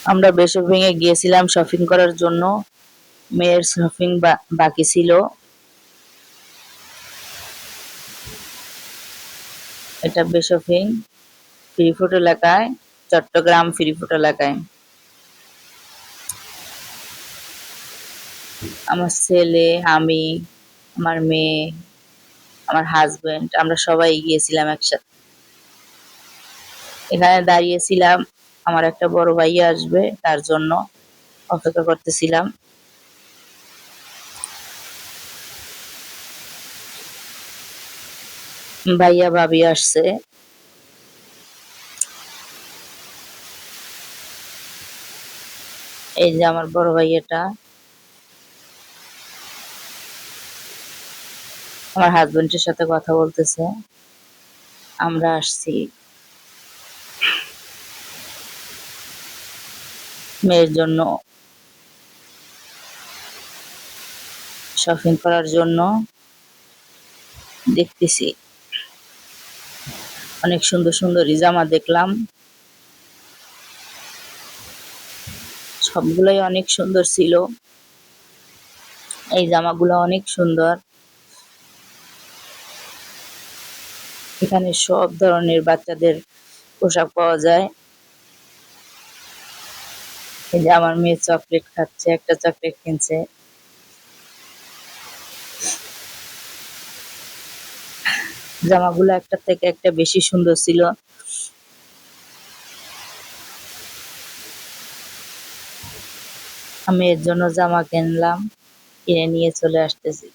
আমরা বেশপিং এ গিয়েছিলাম শপিং করার জন্য। মেয়ের শপিং বাকি ছিল। এটা বেশপিং ফ্রিফুট এলাকায়, চট্টগ্রাম ফ্রিফুট এলাকায়। আমার ছেলে, আমি, আমার মেয়ে, আমার হাজবেন্ড, আমরা সবাই গিয়েছিলাম একসাথে। এখানে দাঁড়িয়েছিলাম, আমার একটা বড় ভাইয়া আসবে তার জন্য অপেক্ষা করতেছিলাম। ভাইয়া ভাবি আসছে। এই যে আমার বড় ভাইয়াটা, আমার হাজবেন্ডের সাথে কথা বলতেছে। আমরা আসছি মেয়ের জন্য শপিং করার জন্য। দেখতেছি অনেক সুন্দর সুন্দর জামা দেখলাম, সবগুলোই অনেক সুন্দর ছিল। এই জামাগুলো অনেক সুন্দর। এখানে সব ধরনের বাচ্চাদের পোশাক পাওয়া যায়। এই যে আমার মেয়ে চকলেট খাচ্ছে, একটা চকলেট কিনছে। জামাগুলো একটা থেকে একটা বেশি সুন্দর ছিল। আমি এর জন্য জামা কিনলাম, কিনে নিয়ে চলে আসতেছি।